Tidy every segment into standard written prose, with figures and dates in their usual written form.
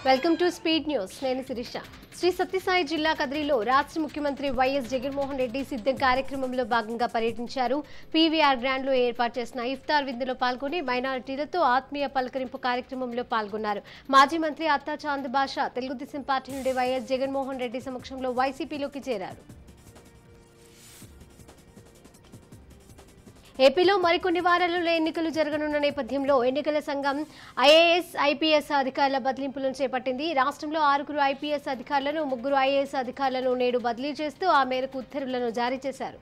Welcome to speed news. నేను శిరీష. శ్రీ సత్యసాయి జిల్లా కదిరిలో రాష్ట్ర ముఖ్యమంత్రి వైఎస్ జగన్మోహన్ రెడ్డి సిద్ధం కార్యక్రమంలో భాగంగా పర్యటించారు. పీవీఆర్ గ్రాండ్ లో ఏర్పాటు చేసిన ఇఫ్తార్ విందులో పాల్గొని మైనారిటీలతో ఆత్మీయ పలకరింపు కార్యక్రమంలో పాల్గొన్నారు. మాజీ మంత్రి అత్తా చాంద్ బాషా తెలుగుదేశం పార్టీ నుండి వైఎస్ జగన్మోహన్ రెడ్డి సమక్షంలో వైసీపీలోకి చేరారు. ఏపీలో మరికొన్ని వారాలలో ఎన్నికలు జరగనున్న నేపథ్యంలో ఎన్నికల సంఘం ఐఏఎస్, ఐపీఎస్ అధికారుల బదిలింపులను చేపట్టింది. రాష్ట్రంలో 6 ఐపీఎస్ అధికారులను, 3 ఐఏఎస్ అధికారులను నేడు బదిలీ చేస్తూ ఆ మేరకు ఉత్తర్వులను జారీ చేశారు.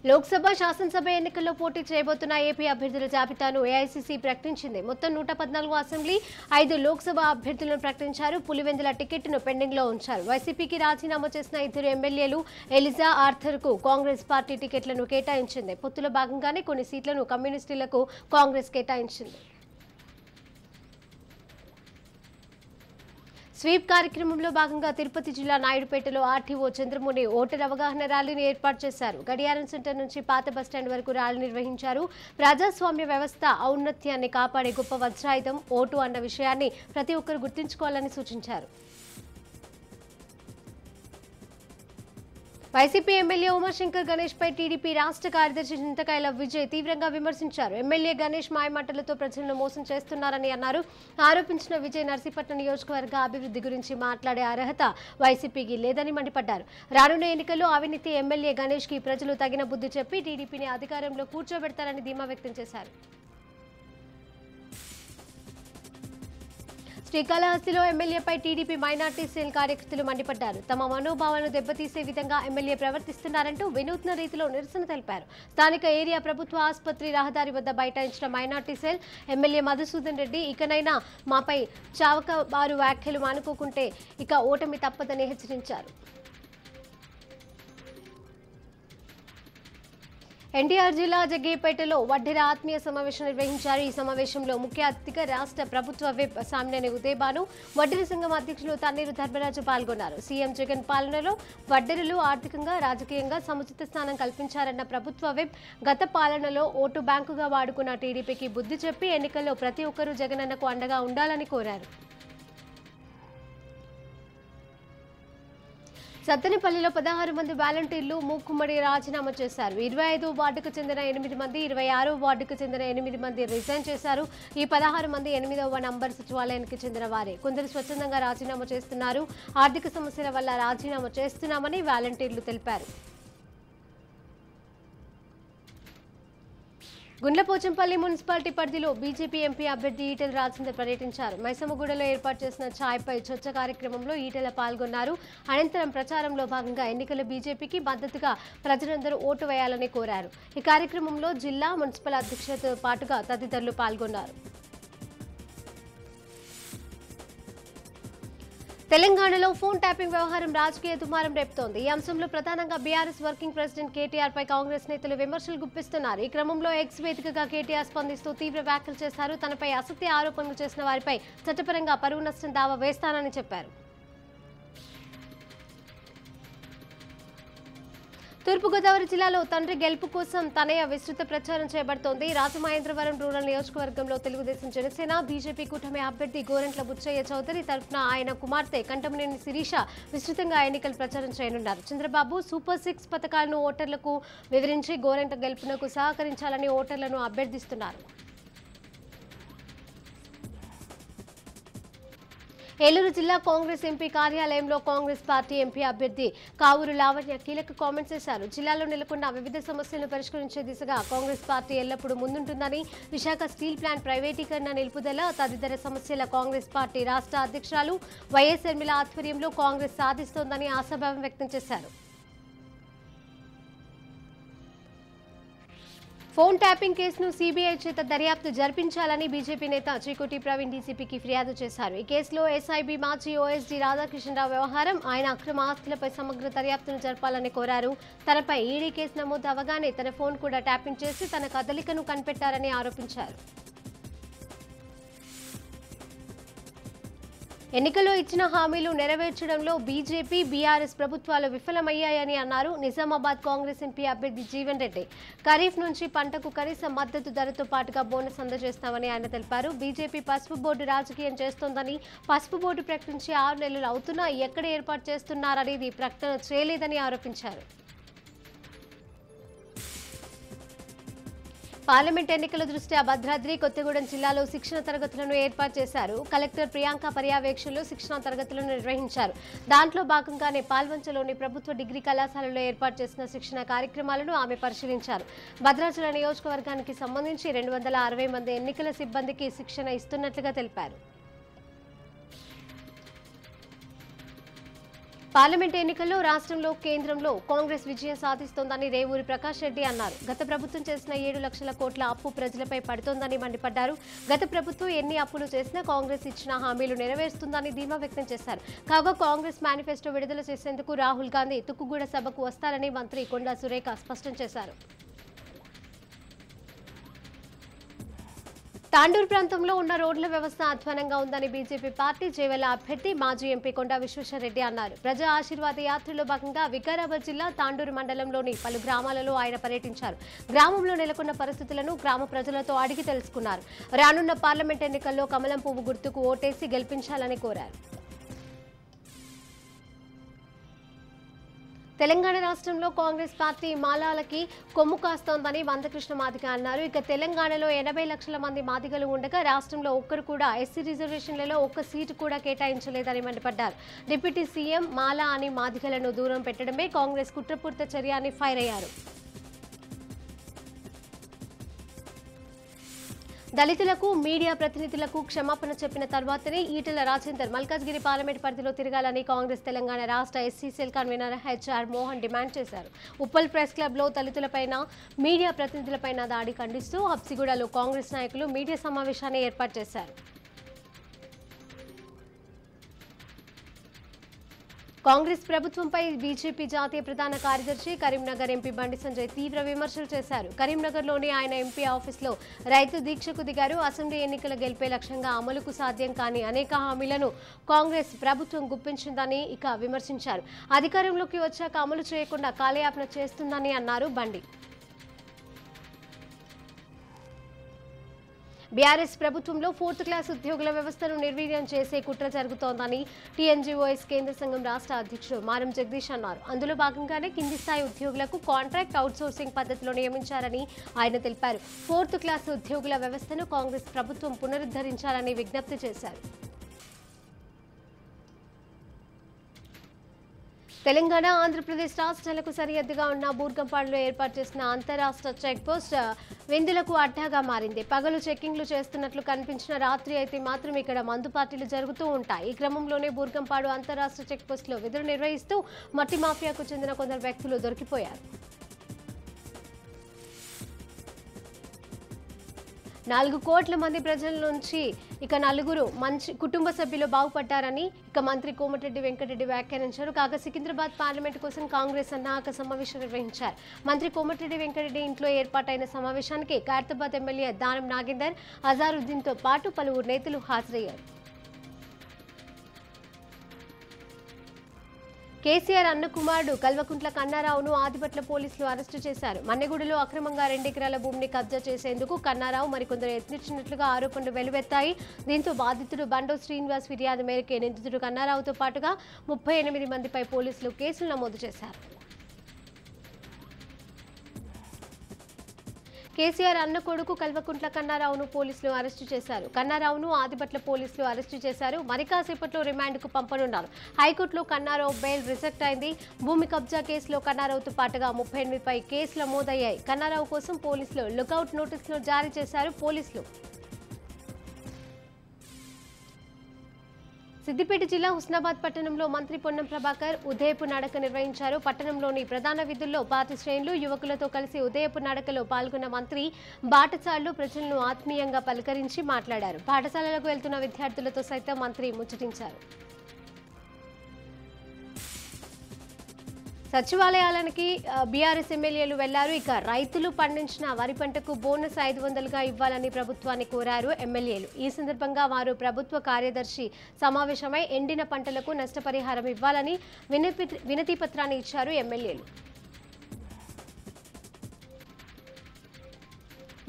లోక్సభ, శాసనసభ ఎన్నికల్లో పోటీ చేయబోతున్న ఏపీ అభ్యర్థుల జాబితాను ఏఐసీసీ ప్రకటించింది. మొత్తం 114 అసెంబ్లీ, 5 లోక్సభ అభ్యర్థులను ప్రకటించారు. పులివెందుల టికెట్ను పెండింగ్ లో ఉంచారు. వైసీపీకి రాజీనామా చేసిన 2 ఎమ్మెల్యేలు ఎలిజా, ఆర్థర్కు కాంగ్రెస్ పార్టీ టికెట్లను కేటాయించింది. పొత్తులో భాగంగానే కొన్ని సీట్లను కమ్యూనిస్టులకు కాంగ్రెస్ కేటాయించింది. స్వీప్ కార్యక్రమంలో భాగంగా తిరుపతి జిల్లా నాయుడుపేటలో ఆర్టీఓ చంద్రముని ఓటర్ అవగాహన ర్యాలీని ఏర్పాటు చేశారు. గడియారం సెంటర్ నుంచి పాత బస్టాండ్ వరకు ర్యాలీ నిర్వహించారు. ప్రజాస్వామ్య వ్యవస్థ ఔన్నత్యాన్ని కాపాడే గొప్ప వజ్రాయుధం ఓటు అన్న విషయాన్ని ప్రతి ఒక్కరు గుర్తుంచుకోవాలని సూచించారు. వైసీపీ ఎమ్మెల్యే ఉమాశంకర్ గణేష్ పై టీడీపీ రాష్ట్ర కార్యదర్శి చింతకాయల విజయ్ తీవ్రంగా విమర్శించారు. ఎమ్మెల్యే గణేష్ మాయమాటలతో ప్రజలను మోసం చేస్తున్నారని అన్నారు. ఆరోపించిన విజయ్ నర్సీపట్నం నియోజకవర్గ అభివృద్ధి గురించి మాట్లాడే అర్హత వైసీపీకి లేదని మండిపడ్డారు. రానున్న ఎన్నికల్లో అవినీతి ఎమ్మెల్యే గణేష్ కి ప్రజలు తగిన బుద్ధి చెప్పి టీడీపీని అధికారంలో కూర్చోబెడతారని ధీమా వ్యక్తం చేశారు. శ్రీకాళహస్తిలో ఎమ్మెల్యేపై టీడీపీ మైనార్టీ సెల్ కార్యకర్తలు మండిపడ్డారు. తమ మనోభావాలను దెబ్బతీసే విధంగా ఎమ్మెల్యే ప్రవర్తిస్తున్నారంటూ వినూత్న రీతిలో నిరసన తెలిపారు. స్థానిక ఏరియా ప్రభుత్వ ఆసుపత్రి రహదారి వద్ద బైఠాయించిన minority cell MLA Madhusudan Reddy ఇకనైనా మాపై చావకబారు వ్యాఖ్యలు మానుకోకుంటే ఇక ఓటమి తప్పదని హెచ్చరించారు. ఎన్టీఆర్ జిల్లా జగ్గయ్యపేటలో వడ్డెర ఆత్మీయ సమావేశం నిర్వహించారు. ఈ సమావేశంలో ముఖ్య అతిథిగా రాష్ట్ర ప్రభుత్వ విప్ సామినేని ఉదయభాను, వడ్డెర సంఘం అధ్యక్షులు తన్నీరు ధర్మరాజు పాల్గొన్నారు. సీఎం జగన్ పాలనలో వడ్డెరలు ఆర్థికంగా, రాజకీయంగా సముచిత స్థానం కల్పించారన్న ప్రభుత్వ విప్ గత పాలనలో ఓటు బ్యాంకుగా వాడుకున్న టీడీపీకి బుద్ధి చెప్పి ఎన్నికల్లో ప్రతి ఒక్కరూ జగనన్నకు అండగా ఉండాలని కోరారు. సత్తెనపల్లిలో 16 మంది వాలంటీర్లు మూకుమ్మడి రాజీనామా చేశారు. 25వ వార్డుకు చెందిన 8 మంది, 26వ వార్డుకు చెందిన 8 మంది రిజైన్ చేశారు. ఈ 16 మంది 8వ నంబర్ సచివాలయానికి చెందిన వారే. కొందరు స్వచ్ఛందంగా రాజీనామా చేస్తున్నారు. ఆర్థిక సమస్యల వల్ల రాజీనామా చేస్తున్నామని వాలంటీర్లు తెలిపారు. గుండ్లపోచంపల్లి మున్సిపాలిటీ పరిధిలో బీజేపీ ఎంపీ అభ్యర్థి ఈటెల రాజేందర్ పర్యటించారు. మైసమ్మగూడలో ఏర్పాటు చేసిన ఛాయ్పై చర్చ కార్యక్రమంలో ఈటెల పాల్గొన్నారు. అనంతరం ప్రచారంలో భాగంగా ఎన్నికల బీజేపీకి మద్దతుగా ప్రజలందరూ ఓటు వేయాలని కోరారు. ఈ కార్యక్రమంలో జిల్లా, మున్సిపల్ అధ్యక్షులతో పాటుగా తదితరులు పాల్గొన్నారు. తెలంగాణలో ఫోన్ ట్యాపింగ్ వ్యవహారం రాజకీయ దుమారం రేపుతోంది. ఈ అంశంలో ప్రధానంగా బీఆర్ఎస్ వర్కింగ్ ప్రెసిడెంట్ కేటీఆర్ పై కాంగ్రెస్ నేతలు విమర్శలు గుప్పిస్తున్నారు. ఈ క్రమంలో ఎక్స్ వేదికగా కేటీఆర్ స్పందిస్తూ తీవ్ర వ్యాఖ్యలు చేశారు. తనపై అసత్య ఆరోపణలు చేసిన వారిపై చట్టపరంగా పరువు నష్టం దావా వేస్తానని చెప్పారు. తూర్పుగోదావరి జిల్లాలో తండ్రి గెలుపు కోసం తనయ విస్తృత ప్రచారం చేపడుతోంది. రాజమహేంద్రవరం రూరల్ నియోజకవర్గంలో తెలుగుదేశం, జనసేన, బీజేపీ కూటమి అభ్యర్థి గోరంట్ల బుచ్చయ్య చౌదరి తరఫున ఆయన కుమార్తె కంటమనేని శిరీష విస్తృతంగా ఎన్నికల ప్రచారం చేయనున్నారు. చంద్రబాబు సూపర్ 6 పథకాలను ఓటర్లకు వివరించి గోరంట్ల గెలుపునకు సహకరించాలని ఓటర్లను అభ్యర్థిస్తున్నారు. ఏలూరు జిల్లా కాంగ్రెస్ ఎంపీ కార్యాలయంలో కాంగ్రెస్ పార్టీ ఎంపీ అభ్యర్థి కావూరు లావణ్య కీలక కామెంట్స్ చేశారు. జిల్లాలో నెలకొన్న వివిధ సమస్యలను పరిష్కరించే దిశగా కాంగ్రెస్ పార్టీ ఎల్లప్పుడూ ముందుంటుందని, విశాఖ స్టీల్ ప్లాంట్ ప్రైవేటీకరణ నిలుపుదల తదితర సమస్యల కాంగ్రెస్ పార్టీ రాష్ట్ర అధ్యక్షురాలు వైఎస్ షర్మిల ఆధ్వర్యంలో కాంగ్రెస్ సాధిస్తోందని ఆశాభావం వ్యక్తం చేశారు. ఫోన్ ట్యాపింగ్ కేసును సీబీఐ చేత దర్యాప్తు జరిపించాలని బీజేపీ నేత చీకోటి ప్రవీణ్ డీసీపీకి ఫిర్యాదు చేశారు. ఈ కేసులో ఎస్ఐబీ మాజీ ఓఎస్డీ రాధాకృష్ణరావు వ్యవహారం, ఆయన అక్రమ ఆస్తులపై సమగ్ర దర్యాప్తును జరపాలని కోరారు. తనపై ఈడీ కేసు నమోదు అవగానే తన ఫోన్ కూడా ట్యాపింగ్ చేసి తన కదలికను కనిపెట్టారని ఆరోపించారు. ఎన్నికల్లో ఇచ్చిన హామీలు నెరవేర్చడంలో బీజేపీ బీఆర్ఎస్ ప్రభుత్వాలు విఫలమయ్యాయని అన్నారు నిజామాబాద్ కాంగ్రెస్ ఎంపీ అభ్యర్థి జీవన్ రెడ్డి. ఖరీఫ్ నుంచి పంటకు కనీస మద్దతు ధరతో పాటుగా బోనస్ అందజేస్తామని ఆయన తెలిపారు. బీజేపీ పసుపు బోర్డు రాజకీయం చేస్తోందని, పసుపు బోర్డు ప్రకటించి 6 నెలలు అవుతున్నా ఎక్కడ ఏర్పాటు చేస్తున్నారనేది ప్రకటన చేయలేదని ఆరోపించారు. పార్లమెంట్ ఎన్నికల దృష్ట్యా భద్రాద్రి, కొత్తగూడెం జిల్లాలో శిక్షణ తరగతులను ఏర్పాటు చేశారు. కలెక్టర్ ప్రియాంక పర్యవేక్షణలో శిక్షణ తరగతులను నిర్వహించారు. దాంట్లో భాగంగానే పాల్వంచలోని ప్రభుత్వ డిగ్రీ కళాశాలలో ఏర్పాటు చేసిన శిక్షణ కార్యక్రమాలను ఆమె పరిశీలించారు. భద్రాచల నియోజకవర్గానికి సంబంధించి 260 మంది ఎన్నికల సిబ్బందికి శిక్షణ ఇస్తున్నట్లుగా తెలిపారు. పార్లమెంట్ ఎన్నికల్లో రాష్ట్రంలో, కేంద్రంలో కాంగ్రెస్ విజయం సాధిస్తోందని రేవూరి ప్రకాష్ రెడ్డి అన్నారు. గత ప్రభుత్వం చేసిన 7 లక్షల కోట్ల అప్పు ప్రజలపై పడుతోందని మండిపడ్డారు. గత ప్రభుత్వం ఎన్ని అప్పులు చేసినా కాంగ్రెస్ ఇచ్చిన హామీలు నెరవేరుస్తుందని ధీమా వ్యక్తం చేశారు. కాగా కాంగ్రెస్ మేనిఫెస్టో విడుదల చేసేందుకు రాహుల్ గాంధీ తుక్కుగూడ సభకు వస్తారని మంత్రి కొండా సురేఖ స్పష్టం చేశారు. తాండూరు ప్రాంతంలో ఉన్న రోడ్ల వ్యవస్థ అధ్వానంగా ఉందని బీజేపీ పార్టీ చేవెళ్ల అభ్యర్థి మాజీ ఎంపీ కొండా విశ్వేశ్వరరెడ్డి అన్నారు. ప్రజా ఆశీర్వాద యాత్రలో భాగంగా వికారాబాద్ జిల్లా తాండూరు మండలంలోని పలు గ్రామాలలో ఆయన పర్యటించారు. గ్రామంలో నెలకొన్న పరిస్థితులను గ్రామ ప్రజలతో అడిగి తెలుసుకున్నారు. రానున్న పార్లమెంట్ ఎన్నికల్లో కమలం పువ్వు గుర్తుకు ఓటేసి గెలిపించాలని కోరారు. తెలంగాణ రాష్ట్రంలో కాంగ్రెస్ పార్టీ మాలాలకి కొమ్ము కాస్తోందని మందకృష్ణ మాదిగ అన్నారు. ఇక తెలంగాణలో 80 లక్షల మంది మాదిగలు ఉండగా రాష్ట్రంలో ఒక్కరు కూడా ఎస్సీ రిజర్వేషన్లలో ఒక్క సీటు కూడా కేటాయించలేదని మండిపడ్డారు. డిప్యూటీ సీఎం మాలా అని మాదిగలను దూరం పెట్టడమే కాంగ్రెస్ కుట్రపూరిత చర్య అని ఫైర్ అయ్యారు. దళితులకు, మీడియా ప్రతినిధులకు క్షమాపణ చెప్పిన తర్వాతనే ఈటెల రాజేందర్ మల్కాజ్గిరి పార్లమెంట్ పరిధిలో తిరగాలని కాంగ్రెస్ తెలంగాణ రాష్ట్ర SC cell convener HR Mohan demand చేశారు. ఉప్పల్ ప్రెస్ క్లబ్లో దళితులపైన, మీడియా ప్రతినిధులపైన దాడి ఖండిస్తూ హబ్సిగూడలో కాంగ్రెస్ నాయకులు మీడియా సమావేశాన్ని ఏర్పాటు చేశారు. కాంగ్రెస్ ప్రభుత్వంపై బీజేపీ జాతీయ ప్రధాన కార్యదర్శి కరీంనగర్ ఎంపీ బండి సంజయ్ తీవ్ర విమర్శలు చేశారు. కరీంనగర్లోని ఆయన ఎంపీ ఆఫీసులో రైతు దీక్షకు దిగారు. అసెంబ్లీ ఎన్నికల గెలిపే లక్ష్యంగా అమలుకు సాధ్యం కాని అనేక హామీలను కాంగ్రెస్ ప్రభుత్వం గుప్పించిందని ఇక విమర్శించారు. అధికారంలోకి వచ్చాక అమలు చేయకుండా కాలయాపన చేస్తుందని అన్నారు బండి. బీఆర్ఎస్ ప్రభుత్వంలో 4th క్లాస్ ఉద్యోగుల వ్యవస్థను నిర్వీర్యం చేసే కుట్ర జరుగుతోందని టీఎన్జీఓఎస్ కేంద్ర సంఘం రాష్ట్ర అధ్యక్షుడు మారం జగదీష్ అన్నారు. అందులో భాగంగానే కింది స్థాయి ఉద్యోగులకు కాంట్రాక్ట్ అవుట్సోర్సింగ్ పద్ధతిలో నియమించారని ఆయన తెలిపారు. 4th క్లాస్ ఉద్యోగుల వ్యవస్థను కాంగ్రెస్ ప్రభుత్వం పునరుద్ధరించాలని విజ్ఞప్తి చేశారు. తెలంగాణ, ఆంధ్రప్రదేశ్ రాష్ట్రాలకు సరిహద్దుగా ఉన్న బూర్గంపాడులో ఏర్పాటు చేసిన అంతరాష్ట్ర చెక్పోస్ట్ విందులకు అడ్డాగా మారింది. పగలు చెక్కింగ్లు చేస్తున్నట్లు కనిపించిన రాత్రి అయితే మాత్రం ఇక్కడ మందు పార్టీలు జరుగుతూ ఉంటాయి. ఈ క్రమంలోనే బూర్గంపాడు అంతరాష్ట్ర చెక్పోస్టులో విధులు నిర్వహిస్తూ మట్టి మాఫియాకు చెందిన కొందరు వ్యక్తులు దొరికిపోయారు. 4 కోట్ల మంది ప్రజల నుంచి ఇక 4 మంచి కుటుంబ సభ్యులు బాగుపడ్డారని ఇక మంత్రి కోమటిరెడ్డి వెంకటరెడ్డి వ్యాఖ్యానించారు. కాగా సికింద్రాబాద్ పార్లమెంట్ కోసం కాంగ్రెస్ అన్నాక సమావేశం నిర్వహించారు. మంత్రి కోమటిరెడ్డి వెంకటరెడ్డి ఇంట్లో ఏర్పాటైన సమావేశానికి ఖైరతాబాద్ ఎమ్మెల్యే దానం నాగేందర్, అజారుద్దీన్తో పాటు పలువురు నేతలు హాజరయ్యారు. కేసీఆర్ అన్న కుమారుడు కల్వకుంట్ల కన్నారావును ఆదిపట్ల పోలీసులు అరెస్టు చేశారు. మన్నెగూడలో అక్రమంగా 2 ఎకరాల భూమిని కబ్జా చేసేందుకు కన్నారావు మరికొందరు యత్నించినట్లుగా ఆరోపణలు వెలువెత్తాయి. దీంతో బాధితుడు బండో శ్రీనివాస్ ఫిర్యాదు మేరకే నిందితుడు కన్నారావుతో పాటుగా 38 మందిపై పోలీసులు కేసులు నమోదు చేశారు. కేసీఆర్ అన్న కొడుకు కల్వకుంట్ల కన్నారావును పోలీసులు అరెస్టు చేశారు. కన్నారావును ఆదిపట్ల పోలీసులు అరెస్టు చేశారు. మరి కాసేపట్లో రిమాండ్కు పంపనున్నారు. హైకోర్టులో కన్నారావు బెయిల్ రిజెక్ట్ అయింది. భూమి కబ్జా కేసులో కన్నారావుతో పాటుగా 38పై కేసులు నమోదయ్యాయి. కన్నారావు కోసం పోలీసులు లుకౌట్ నోటీసులు జారీ చేశారు. పోలీసులు సిద్దిపేట జిల్లా హుస్నాబాద్ పట్టణంలో మంత్రి పొన్నం ప్రభాకర్ ఉదయపు నడక నిర్వహించారు. పట్టణంలోని ప్రధాన వీధుల్లో పార్టీ శ్రేణులు, యువకులతో కలిసి ఉదయపు నడకలో పాల్గొన్న మంత్రి పాఠశాలలో ప్రజలను ఆత్మీయంగా పలకరించి మాట్లాడారు. పాఠశాలలకు వెళ్తున్న విద్యార్థులతో సైతం మంత్రి ముచ్చటించారు. సచివాలయాలకి బీఆర్ఎస్ ఎమ్మెల్యేలు వెళ్లారు. ఇక రైతులు పండించిన వరి పంటకు బోనస్ 500గా ఇవ్వాలని ప్రభుత్వాన్ని కోరారు ఎమ్మెల్యేలు. ఈ సందర్భంగా వారు ప్రభుత్వ కార్యదర్శి సమావేశమై ఎండిన పంటలకు నష్టపరిహారం ఇవ్వాలని వినతి పత్రాన్ని ఇచ్చారు ఎమ్మెల్యేలు.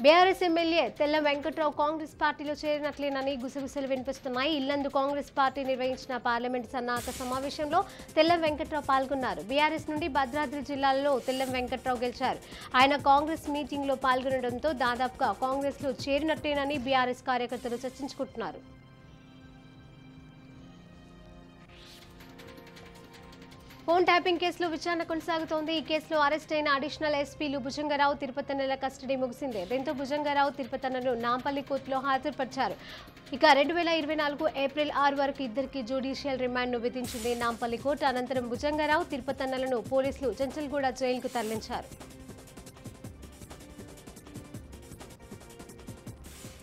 బీఆర్ఎస్ ఎమ్మెల్యే తెల్ల వెంకట్రావు కాంగ్రెస్ పార్టీలో చేరినట్లేనని గుసగుసలు వినిపిస్తున్నాయి. ఇల్లందు కాంగ్రెస్ పార్టీ నిర్వహించిన పార్లమెంట్ సన్నాహక సమావేశంలో తెల్లం వెంకట్రావు పాల్గొన్నారు. బీఆర్ఎస్ నుండి భద్రాద్రి జిల్లాలో తెల్లం వెంకట్రావు గెలిచారు. ఆయన కాంగ్రెస్ మీటింగ్ లో పాల్గొనడంతో దాదాపుగా కాంగ్రెస్ లో చేరినట్టేనని బీఆర్ఎస్ కార్యకర్తలు చర్చించుకుంటున్నారు. ఫోన్ ట్యాపింగ్ కేసులో విచారణ కొనసాగుతోంది. ఈ కేసులో అరెస్ట్ అయిన అడిషనల్ ఎస్పీలు భుజంగరావు, తిరుపతన్నల కస్టడీ ముగిసింది. దీంతో భుజంగరావు, తిరుపతన్నను నాంపల్లి కోర్టులో హాజరుపరిచారు. ఇక 2024 ఏప్రిల్ 6 వరకు ఇద్దరికి జ్యుడిషియల్ రిమాండ్ను విధించింది నాంపల్లి కోర్టు. అనంతరం భుజంగరావు, తిరుపతన్నలను పోలీసులు చెంచల్గూడ జైలుకు తరలించారు.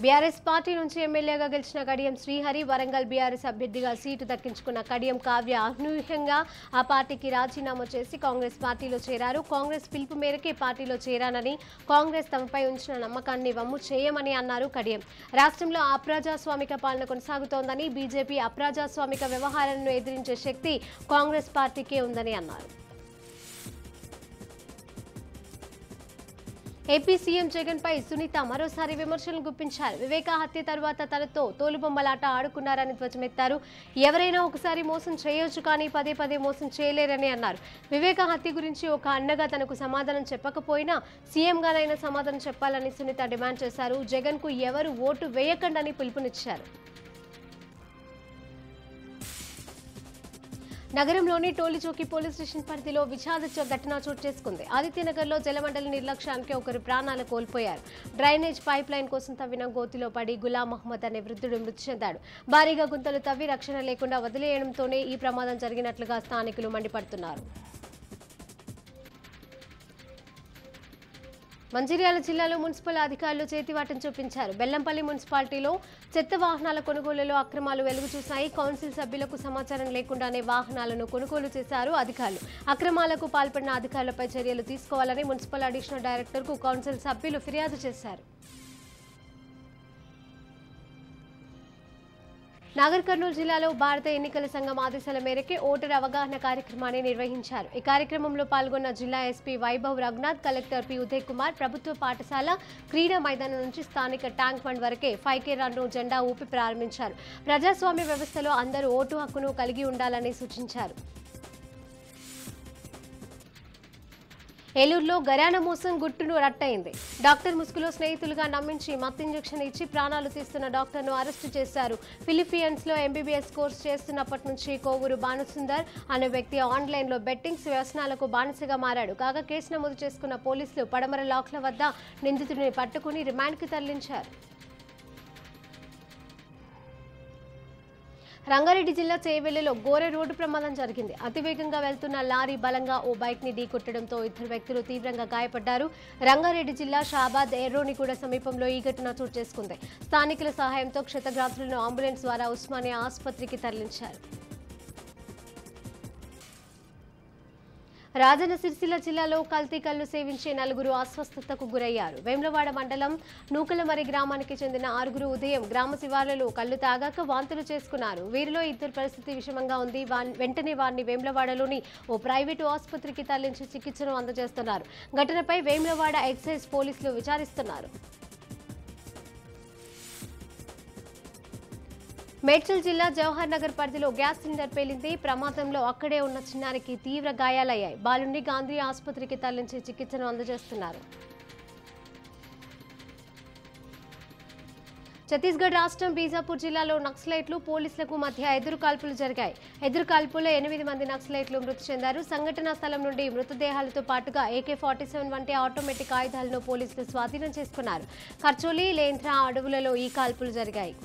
బీఆర్ఎస్ పార్టీ నుంచి ఎమ్మెల్యేగా గెలిచిన కడియం శ్రీహరి వరంగల్ బీఆర్ఎస్ అభ్యర్థిగా సీటు దక్కించుకున్న కడియం కావ్య అనూహ్యంగా ఆ పార్టీకి రాజీనామా చేసి కాంగ్రెస్ పార్టీలో చేరారు. కాంగ్రెస్ పిలుపు మేరకే పార్టీలో చేరానని, కాంగ్రెస్ తమపై ఉంచిన నమ్మకాన్ని వమ్ము చేయమని అన్నారు కడియం. రాష్ట్రంలో అప్రజాస్వామిక పాలన కొనసాగుతోందని, బీజేపీ అప్రజాస్వామిక వ్యవహారాలను ఎదిరించే శక్తి కాంగ్రెస్ పార్టీకే ఉందని అన్నారు. ఏపీ సీఎం జగన్ పై సునీత మరోసారి విమర్శలు గుప్పించారు. వివేక హత్య తర్వాత తనతో తోలుబొమ్మలాట ఆడుకున్నారని ధ్వజమెత్తారు. ఎవరైనా ఒకసారి మోసం చేయొచ్చు, కానీ పదే పదే మోసం చేయలేరని అన్నారు. వివేక హత్య గురించి ఒక అన్నగా తనకు సమాధానం చెప్పకపోయినా సీఎంగానైనా సమాధానం చెప్పాలని సునీత డిమాండ్ చేశారు. జగన్ కు ఎవరు ఓటు వేయకండని పిలుపునిచ్చారు. నగరంలోని టోలీచౌకి పోలీస్ స్టేషన్ పరిధిలో విషాద ఘటన చోటు చేసుకుంది. ఆదిత్యనగర్లో జలమండలి నిర్లక్ష్యానికి ఒకరు ప్రాణాలు కోల్పోయారు. డ్రైనేజ్ పైప్ లైన్ కోసం తవ్విన గోతిలో పడి గులాం మహమ్మద్ అనే వృద్ధుడు మృతి చెందాడు. భారీగా గుంతలు తవ్వి రక్షణ లేకుండా వదిలేయడంతోనే ఈ ప్రమాదం జరిగినట్లుగా స్థానికులు మండిపడుతున్నారు. మంచిర్యాల జిల్లాలో మున్సిపల్ అధికారులు చేతివాటం చూపించారు. బెల్లంపల్లి మున్సిపాలిటీలో చెత్త వాహనాల కొనుగోలులో అక్రమాలు వెలుగు చూశాయి. కౌన్సిల్ సభ్యులకు సమాచారం లేకుండానే వాహనాలను కొనుగోలు చేశారు అధికారులు. అక్రమాలకు పాల్పడిన అధికారులపై చర్యలు తీసుకోవాలని మున్సిపల్ అడిషనల్ డైరెక్టర్కు కౌన్సిల్ సభ్యులు ఫిర్యాదు చేశారు. నాగర్ కర్నూలు జిల్లాలో భారత ఎన్నికల సంఘం ఆదేశాల మేరకు ఓటర్ అవగాహన కార్యక్రమాన్ని నిర్వహించారు. ఈ కార్యక్రమంలో పాల్గొన్న జిల్లా SP Vaibhav Raghunath, collector P Uday Kumar ప్రభుత్వ పాఠశాల క్రీడా మైదానం నుంచి స్థానిక ట్యాంక్ బండ్ వరకే 5K రన్ను జెండా ఊపి ప్రారంభించారు. ప్రజాస్వామ్య వ్యవస్థలో అందరూ ఓటు హక్కును కలిగి ఉండాలని సూచించారు. ఏలూరులో గరానా మోసం గుట్టును రట్టయింది. డాక్టర్ ముసుగులో స్నేహితులుగా నమ్మించి మత్ ఇంజెక్షన్ ఇచ్చి ప్రాణాలు తీస్తున్న డాక్టర్ను అరెస్టు చేశారు. ఫిలిప్పీన్స్ లో ఎంబీబీఎస్ కోర్సు చేస్తున్నప్పటి నుంచి కోవూరు భానుసుందర్ అనే వ్యక్తి ఆన్లైన్లో బెట్టింగ్స్ వ్యసనాలకు బానిసగా మారాడు. కాగా కేసు నమోదు చేసుకున్న పోలీసులు పడమర లాక్ల వద్ద నిందితుడిని పట్టుకుని రిమాండ్కి తరలించారు. రంగారెడ్డి జిల్లా చేవెళ్లలో ఘోర రోడ్డు ప్రమాదం జరిగింది. అతివేగంగా వెళ్తున్న లారీ బలంగా ఓ బైక్ ని ఢీకొట్టడంతో ఇద్దరు వ్యక్తులు తీవ్రంగా గాయపడ్డారు. రంగారెడ్డి జిల్లా షాబాద్ ఎర్రోనిగూడ సమీపంలో ఈ ఘటన చోటు చేసుకుంది. స్థానికుల సహాయంతో క్షతగాత్రులను అంబులెన్స్ ద్వారా ఉస్మానియా ఆసుపత్రికి తరలించారు. రాజన్న సిరిసిల్ల జిల్లాలో కల్తీ కల్లు సేవించే 4 అస్వస్థతకు గురయ్యారు. వేములవాడ మండలం నూకలమరి గ్రామానికి చెందిన 6 ఉదయం గ్రామ శివార్లలో కల్లు తాగాక వాంతులు చేసుకున్నారు. వీరిలో 2 పరిస్థితి విషమంగా ఉంది. వెంటనే వారిని వేములవాడలోని ఓ ప్రైవేటు ఆసుపత్రికి తరలించి చికిత్సను అందజేస్తున్నారు. ఘటనపై వేములవాడ ఎక్సైజ్ పోలీసులు విచారిస్తున్నారు. మేడ్చల్ జిల్లా జవహర్ నగర్ పరిధిలో గ్యాస్ సిలిండర్ పేలింది. ప్రమాదంలో అక్కడే ఉన్న చిన్నారికి తీవ్ర గాయాలయ్యాయి. బాలుని గాంధీ ఆసుపత్రికి తరలించి చికిత్సను అందజేస్తున్నారు. ఛత్తీస్గఢ్ రాష్ట్రం బీజాపూర్ జిల్లాలో నక్సలైట్లు పోలీసులకు మధ్య ఎదురుకాల్పులు జరిగాయి. ఎదురుకాల్పుల్లో 8 మంది నక్సలైట్లు మృతి చెందారు. సంఘటనా స్థలం నుండి మృతదేహాలతో పాటుగా AK-47 వంటి ఆటోమేటిక్ ఆయుధాలను పోలీసులు స్వాధీనం చేసుకున్నారు. ఖర్చోలి, లేంట్రా అడవులలో ఈ కాల్పులు జరిగాయి.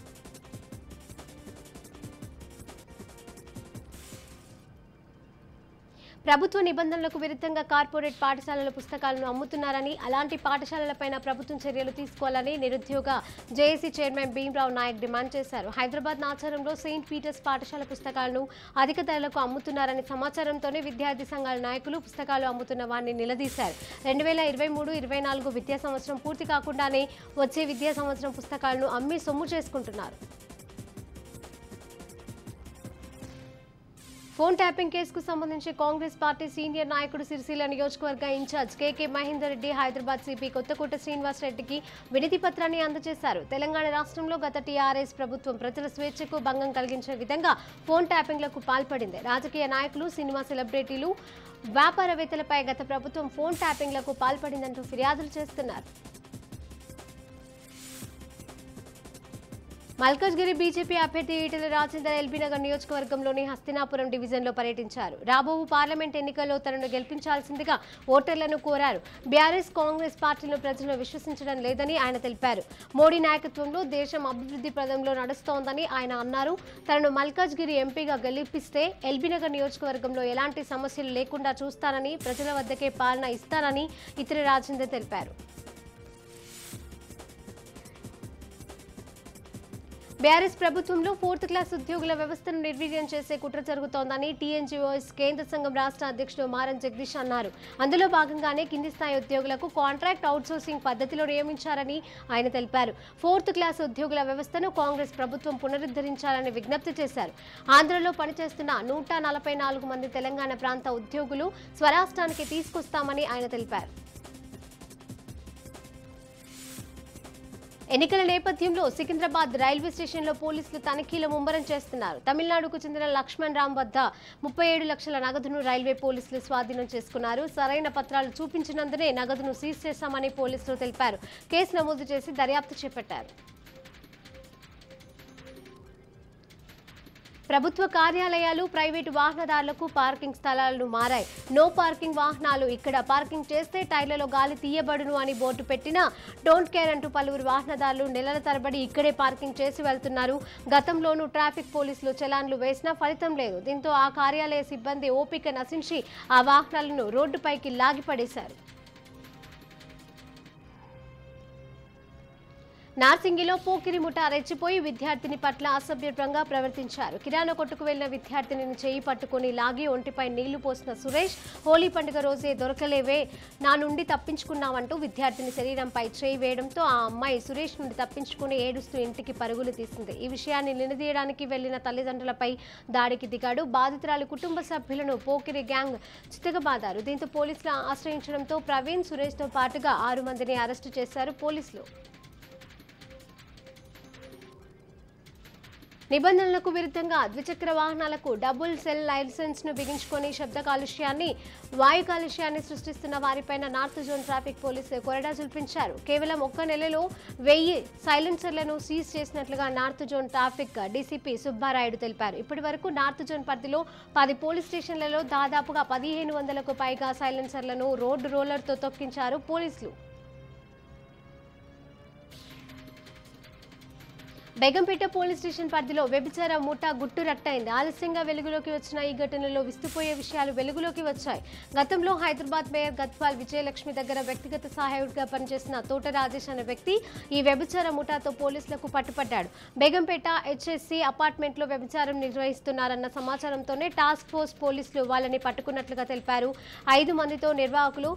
ప్రభుత్వ నిబంధనలకు విరుద్ధంగా కార్పొరేట్ పాఠశాలల పుస్తకాలను అమ్ముతున్నారని, అలాంటి పాఠశాలలపైన ప్రభుత్వం చర్యలు తీసుకోవాలని నిరుద్యోగ JAC chairman Bheemarao Nayak demand చేశారు. హైదరాబాద్ నాచారంలో సెయింట్ పీటర్స్ పాఠశాల పుస్తకాలను అధిక ధరలకు అమ్ముతున్నారని సమాచారంతోనే విద్యార్థి సంఘాల నాయకులు పుస్తకాలు అమ్ముతున్న వారిని నిలదీశారు. 2023-24 విద్యా సంవత్సరం పూర్తి కాకుండానే వచ్చే విద్యా సంవత్సరం పుస్తకాలను అమ్మి సొమ్ము చేసుకుంటున్నారు. ఫోన్ ట్యాపింగ్ కేసుకు సంబంధించి కాంగ్రెస్ పార్టీ సీనియర్ నాయకుడు సిరిసిల్ల నియోజకవర్గ ఇన్ఛార్జ్ కేకే మహేందర్ రెడ్డి హైదరాబాద్ సిపి కొత్తకోట శ్రీనివాస్ రెడ్డికి వినతి పత్రాన్ని అందజేశారు. తెలంగాణ రాష్ట్రంలో గత టీఆర్ఎస్ ప్రభుత్వం ప్రజల స్వేచ్ఛకు భంగం కలిగించే విధంగా ఫోన్ ట్యాపింగ్లకు పాల్పడింది. రాజకీయ నాయకులు, సినిమా సెలబ్రిటీలు, వ్యాపారవేత్తలపై గత ప్రభుత్వం ఫోన్ ట్యాపింగ్లకు పాల్పడిందంటూ ఫిర్యాదులు చేస్తున్నారు. మల్కాజ్గిరి బీజేపీ అభ్యర్థి ఈటెల రాజేందర్ ఎల్బీనగర్ నియోజకవర్గంలోని హస్తినాపురం డివిజన్లో పర్యటించారు. రాబోవు పార్లమెంట్ ఎన్నికల్లో తనను గెలిపించాల్సిందిగా ఓటర్లను కోరారు. బీఆర్ఎస్, కాంగ్రెస్ పార్టీలను ప్రజలను విశ్వసించడం లేదని ఆయన తెలిపారు. మోడీ నాయకత్వంలో దేశం అభివృద్ధి పదంలో నడుస్తోందని ఆయన అన్నారు. తనను మల్కాజ్గిరి ఎంపీగా గెలిపిస్తే ఎల్బీనగర్ నియోజకవర్గంలో ఎలాంటి సమస్యలు లేకుండా చూస్తానని, ప్రజల వద్దకే పాలన ఇస్తానని ఈటెల రాజేందర్ తెలిపారు. బీఆర్ఎస్ ప్రభుత్వంలో 4th క్లాస్ ఉద్యోగుల వ్యవస్థను నిర్వీర్యం చేసే కుట్ర జరుగుతోందని టీఎన్జీఓఎస్ కేంద్ర సంఘం రాష్ట్ర అధ్యక్షుడు మారం జగదీష్ అన్నారు. అందులో భాగంగానే కింది స్థాయి ఉద్యోగులకు కాంట్రాక్ట్ అవుట్సోర్సింగ్ పద్ధతిలో నియమించారని ఆయన తెలిపారు. 4th క్లాస్ ఉద్యోగుల వ్యవస్థను కాంగ్రెస్ ప్రభుత్వం పునరుద్ధరించాలని విజ్ఞప్తి చేశారు. ఆంధ్రలో పనిచేస్తున్న 144 మంది తెలంగాణ ప్రాంత ఉద్యోగులు స్వరాష్ట్రానికి తీసుకొస్తామని ఆయన తెలిపారు. ఎన్నికల నేపథ్యంలో సికింద్రాబాద్ రైల్వే స్టేషన్లో పోలీసులు తనిఖీలు ముమ్మరం చేస్తున్నారు. తమిళనాడుకు చెందిన లక్ష్మణ్ రామ్ వద్ద 37 లక్షల నగదును రైల్వే పోలీసులు స్వాధీనం చేసుకున్నారు. సరైన పత్రాలు చూపించినందునే నగదును సీజ్ చేశామని పోలీసులు తెలిపారు. కేసు నమోదు చేసి దర్యాప్తు చేపట్టారు. ప్రభుత్వ కార్యాలయాలు, ప్రైవేటు వాహనదారులకు పార్కింగ్ స్థలాలను మారాయి. నో పార్కింగ్ వాహనాలు ఇక్కడ పార్కింగ్ చేస్తే టైర్లలో గాలి తీయబడును అని బోర్డు పెట్టినా డోంట్ కేర్ అంటూ పలువురు వాహనదారులు నెలల తరబడి ఇక్కడే పార్కింగ్ చేసి వెళ్తున్నారు. గతంలోనూ ట్రాఫిక్ పోలీసులు చలాన్లు వేసినా ఫలితం లేదు. దీంతో ఆ కార్యాలయ సిబ్బంది ఓపిక నశించి ఆ వాహనాలను రోడ్డుపైకి లాగిపడేశారు. నార్సింగిలో పోకిరి ముఠా రెచ్చిపోయి విద్యార్థిని పట్ల అసభ్యంగా ప్రవర్తించారు. కిరాణా కొట్టుకు వెళ్లిన విద్యార్థినిని చేయి పట్టుకుని లాగి ఒంటిపై నీళ్లు పోసిన సురేష్, హోలీ పండుగ రోజే దొరకలేవే, నా నుండి తప్పించుకున్నావంటూ విద్యార్థిని శరీరంపై చేయి వేయడంతో ఆ అమ్మాయి సురేష్ నుండి తప్పించుకుని ఏడుస్తూ ఇంటికి పరుగులు తీసింది. ఈ విషయాన్ని నిలదీయడానికి వెళ్లిన తల్లిదండ్రులపై దాడికి దిగాడు. బాధితురాలి కుటుంబ సభ్యులను పోకిరి గ్యాంగ్ చితకబాదారు. దీంతో పోలీసులు ఆశ్రయించడంతో ప్రవీణ్, సురేష్తో పాటుగా 6 మందిని అరెస్టు చేశారు పోలీసులు. నిబంధనలకు విరుద్ధంగా ద్విచక్ర వాహనాలకు డబుల్ సెల్ లైసెన్స్ ను బిగించుకొని శబ్ద కాలుష్యాన్ని, వాయు కాలుష్యాన్ని సృష్టిస్తున్న వారిపైన నార్త్ జోన్ ట్రాఫిక్ పోలీసులు కొరడా చూపించారు. కేవలం 1 నెలలో 1000 సైలెన్సర్లను సీజ్ చేసినట్లుగా north zone traffic DCP Subbarayudu తెలిపారు. ఇప్పటి వరకు నార్త్ జోన్ పరిధిలో 10 పోలీస్ స్టేషన్లలో దాదాపుగా 1500కు పైగా సైలెన్సర్లను రోడ్డు రోలర్తో తొక్కించారు పోలీసులు. బేగంపేట పోలీస్ స్టేషన్ పరిధిలో వ్యభిచార ముఠా గుట్టు రట్టయింది. ఆలస్యంగా వెలుగులోకి వచ్చిన ఈ ఘటనలో విస్తుపోయే విషయాలు వెలుగులోకి వచ్చాయి. గతంలో హైదరాబాద్ మేయర్ గద్వాల్ విజయలక్ష్మి దగ్గర వ్యక్తిగత సహాయకుడిగా పనిచేసిన తోట రాజేష్ అనే వ్యక్తి ఈ వ్యభిచార ముఠాతో పోలీసులకు పట్టుపడ్డాడు. బేగంపేట హెచ్ఎస్సీ అపార్ట్మెంట్లో వ్యభిచారం నిర్వహిస్తున్నారన్న సమాచారంతోనే టాస్క్ ఫోర్స్ పోలీసులు వాళ్ళని పట్టుకున్నట్లుగా తెలిపారు. 5 మందితో నిర్వాహకులు,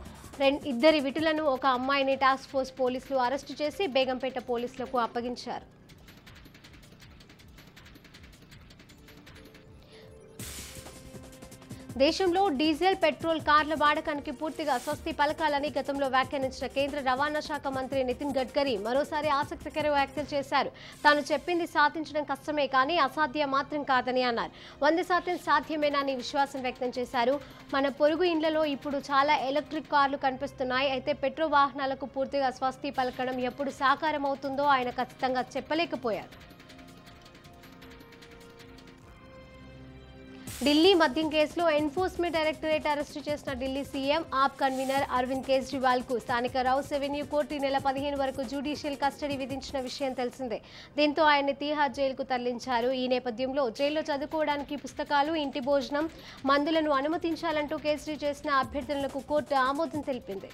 2 విటులను, 1 అమ్మాయిని టాస్క్ ఫోర్స్ పోలీసులు అరెస్టు చేసి బేగంపేట పోలీసులకు అప్పగించారు. దేశంలో డీజిల్, పెట్రోల్ కార్ల వాడకానికి పూర్తిగా స్వస్తి పలకాలని గతంలో వ్యాఖ్యానించిన కేంద్ర రవాణా శాఖ మంత్రి నితిన్ గడ్కరీ మరోసారి ఆసక్తికర వ్యాఖ్యలు చేశారు. తాను చెప్పింది సాధించడం కష్టమే కానీ అసాధ్యం మాత్రం కాదని అన్నారు. 100% సాధ్యమేనని విశ్వాసం వ్యక్తం చేశారు. మన పొరుగు ఇండ్లలో ఇప్పుడు చాలా ఎలక్ట్రిక్ కార్లు కనిపిస్తున్నాయి. అయితే పెట్రోల్ వాహనాలకు పూర్తిగా స్వస్తి పలకడం ఎప్పుడు సాకారం అవుతుందో ఆయన ఖచ్చితంగా చెప్పలేకపోయారు. ఢిల్లీ మద్యం కేసులో ఎన్ఫోర్స్మెంట్ డైరెక్టరేట్ అరెస్టు చేసిన ఢిల్లీ సీఎం ఆప్ కన్వీనర్ అరవింద్ కేజ్రీవాల్ కు స్థానిక రౌస్ రెవెన్యూ కోర్టు ఈ నెల 15 వరకు జ్యుడిషియల్ కస్టడీ విధించిన విషయం తెలిసిందే. దీంతో ఆయన్ని తీహార్ జైలుకు తరలించారు. ఈ నేపథ్యంలో జైల్లో చదువుకోవడానికి పుస్తకాలు, ఇంటి భోజనం, మందులను అనుమతించాలంటూ కేజ్రీ చేసిన అభ్యర్థనలకు కోర్టు ఆమోదం తెలిపింది.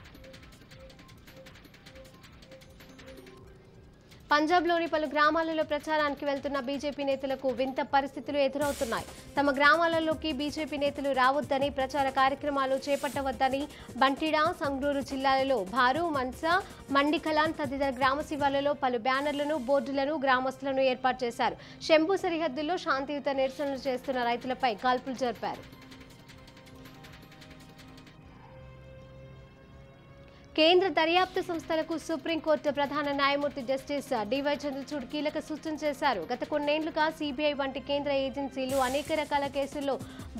పంజాబ్లోని పలు గ్రామాలలో ప్రచారానికి వెళ్తున్న బీజేపీ నేతలకు వింత పరిస్థితులు ఎదురవుతున్నాయి. తమ గ్రామాలలోకి బీజేపీ నేతలు రావద్దని, ప్రచార కార్యక్రమాలు చేపట్టవద్దని బంటిడా, సంగ్రూరు జిల్లాలలో భారు, మన్సా, మండికలాన్ తదితర గ్రామ శివార్లలో పలు బ్యానర్లను, బోర్డులను గ్రామస్తులను ఏర్పాటు చేశారు. శంభు సరిహద్దుల్లో శాంతియుత నిరసనలు చేస్తున్న రైతులపై కాల్పులు జరిపారు. కేంద్ర దర్యాప్తు సంస్థలకు సుప్రీంకోర్టు ప్రధాన న్యాయమూర్తి జస్టిస్ డివై చంద్రచూడ్ కీలక సూచన చేశారు. గత కొన్నేళ్లుగా సీబీఐ వంటి కేంద్ర ఏజెన్సీలు అనేక రకాల కేసుల్లో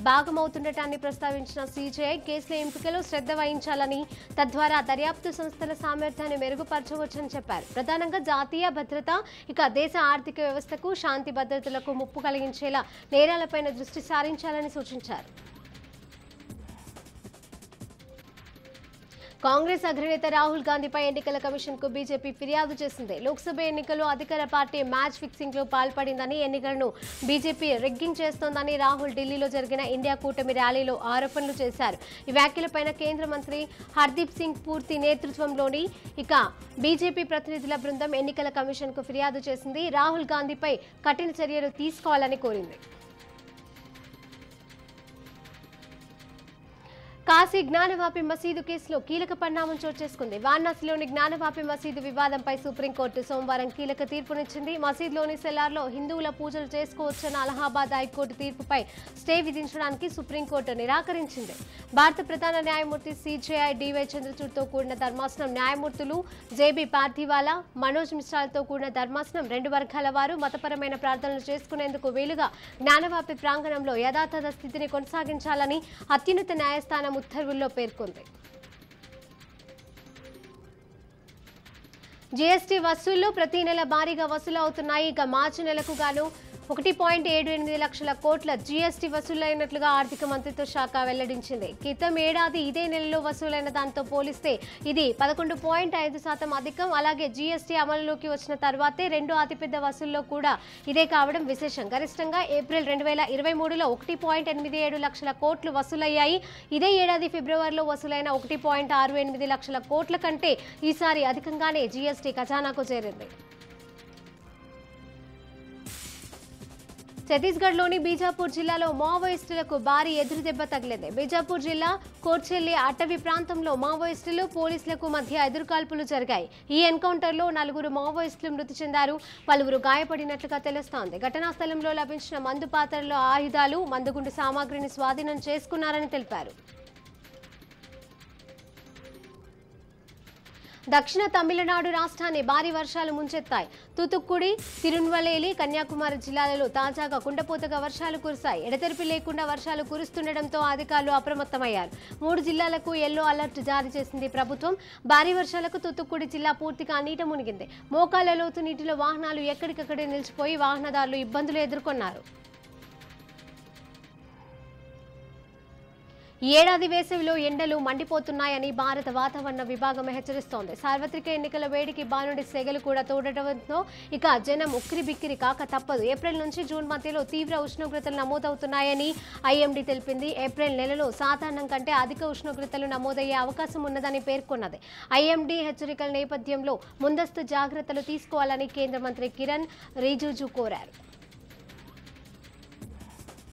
భాగమవుతుండటాన్ని ప్రస్తావించిన సీజీఐ కేసుల ఎంపికలో శ్రద్ధ వహించాలని, తద్వారా దర్యాప్తు సంస్థల సామర్థ్యాన్ని మెరుగుపరచవచ్చని చెప్పారు. ప్రధానంగా జాతీయ భద్రత, ఇక దేశ ఆర్థిక వ్యవస్థకు, శాంతి భద్రతలకు ముప్పు కలిగించేలా నేరాలపైన దృష్టి సారించాలని సూచించారు. కాంగ్రెస్ అగ్రనేత రాహుల్ గాంధీపై ఎన్నికల కమిషన్ కు బీజేపీ ఫిర్యాదు చేసింది. లోక్సభ ఎన్నికల్లో అధికార పార్టీ మ్యాచ్ ఫిక్సింగ్ లో పాల్పడిందని, ఎన్నికలను బీజేపీ రిగ్గింగ్ చేస్తోందని రాహుల్ ఢిల్లీలో జరిగిన ఇండియా కూటమి ర్యాలీలో ఆరోపణలు చేశారు. ఈ వ్యాఖ్యలపైన కేంద్ర మంత్రి హర్దీప్ సింగ్ పూరి నేతృత్వంలోని బీజేపీ ప్రతినిధుల బృందం ఎన్నికల కమిషన్ కు ఫిర్యాదు చేసింది. రాహుల్ గాంధీపై కఠిన చర్యలు తీసుకోవాలని కోరింది. కాశీ జ్ఞానవాపి మసీదు కేసులో కీలక పరిణామం చోటు చేసుకుంది. వారణాసిలోని జ్ఞానవాపి మసీదు వివాదంపై సుప్రీంకోర్టు సోమవారం కీలక తీర్పునిచ్చింది. మసీదులోని సెల్లార్లో హిందువుల పూజలు చేసుకోవచ్చన్న అలహాబాద్ హైకోర్టు తీర్పుపై స్టే విధించడానికి సుప్రీంకోర్టు నిరాకరించింది. భారత ప్రధాన న్యాయమూర్తి సీజేఐ డివై చంద్రచూడ్తో కూడిన ధర్మాసనం న్యాయమూర్తులు జేబీ పార్థివాలా, మనోజ్ మిశ్రాలతో కూడిన ధర్మాసనం 2 వర్గాల వారు మతపరమైన ప్రార్థనలు చేసుకునేందుకు వీలుగా జ్ఞానవాపి ప్రాంగణంలో యథాతథ స్థితిని కొనసాగించాలని అత్యున్నత న్యాయస్థానం ఉత్తర్వుల్లో పేర్కొంది. జీఎస్టీ వసూళ్లు ప్రతి నెల భారీగా వసూలు అవుతున్నాయి. ఇక మార్చి నెలకు గాను 1.78 లక్షల కోట్ల జీఎస్టీ వసూలైనట్లుగా ఆర్థిక మంత్రిత్వ శాఖ వెల్లడించింది. క్రితం ఏడాది ఇదే నెలలో వసూలైన దాంతో పోలిస్తే ఇది 11.5% అధికం. అలాగే జీఎస్టీ అమలులోకి వచ్చిన తర్వాతే రెండో అతిపెద్ద వసూల్లో కూడా ఇదే కావడం విశేషం. గరిష్టంగా ఏప్రిల్ 2023లో 1.87 లక్షల కోట్లు వసూలయ్యాయి. ఇదే ఏడాది ఫిబ్రవరిలో వసూలైన 1.68 లక్షల కోట్ల కంటే ఈసారి అధికంగానే జీఎస్టీ ఖజానాకు చేరింది. ఛత్తీస్గఢ్లోని బీజాపూర్ జిల్లాలో మావోయిస్టులకు భారీ ఎదురుదెబ్బ తగిలింది. బీజాపూర్ జిల్లా కోర్చెల్లి అటవీ ప్రాంతంలో మావోయిస్టులు, పోలీసులకు మధ్య ఎదురుకాల్పులు జరిగాయి. ఈ ఎన్కౌంటర్లో 4 మావోయిస్టులు మృతి చెందారు, పలువురు గాయపడినట్లుగా తెలుస్తోంది. ఘటనా స్థలంలో లభించిన మందు పాత్రల్లో ఆయుధాలు, మందుగుండు సామాగ్రిని స్వాధీనం చేసుకున్నారని తెలిపారు. దక్షిణ తమిళనాడు రాష్ట్రాన్ని భారీ వర్షాలు ముంచెత్తాయి. తూతుక్కుడి, తిరునెల్వేలి, కన్యాకుమారి జిల్లాలలో తాజాగా కుండపోతగా వర్షాలు కురిశాయి. ఎడతెరిపి లేకుండా వర్షాలు కురుస్తుండటంతో అధికారులు అప్రమత్తమయ్యారు. 3 జిల్లాలకు ఎల్లో అలర్ట్ జారీ చేసింది ప్రభుత్వం. భారీ వర్షాలకు తూతుక్కుడి జిల్లా పూర్తిగా నీట మునిగింది. మోకాళ్ల లోతు నీటిలో వాహనాలు ఎక్కడికక్కడే నిలిచిపోయి వాహనదారులు ఇబ్బందులు ఎదుర్కొన్నారు. ఈ ఏడాది వేసవిలో ఎండలు మండిపోతున్నాయని భారత వాతావరణ విభాగం హెచ్చరిస్తోంది. సార్వత్రిక ఎన్నికల వేడికి బానుడి సెగలు కూడా తోడటంతో ఇక జనం ఉక్కిరిబిక్కిరి కాక తప్పదు. ఏప్రిల్ నుంచి జూన్ మధ్యలో తీవ్ర ఉష్ణోగ్రతలు నమోదవుతున్నాయని ఐఎండీ తెలిపింది. ఏప్రిల్ నెలలో సాధారణం కంటే అధిక ఉష్ణోగ్రతలు నమోదయ్యే అవకాశం ఉన్నదని పేర్కొన్నది. ఐఎండీ హెచ్చరికల నేపథ్యంలో ముందస్తు జాగ్రత్తలు తీసుకోవాలని కేంద్ర మంత్రి కిరణ్ రిజిజు కోరారు.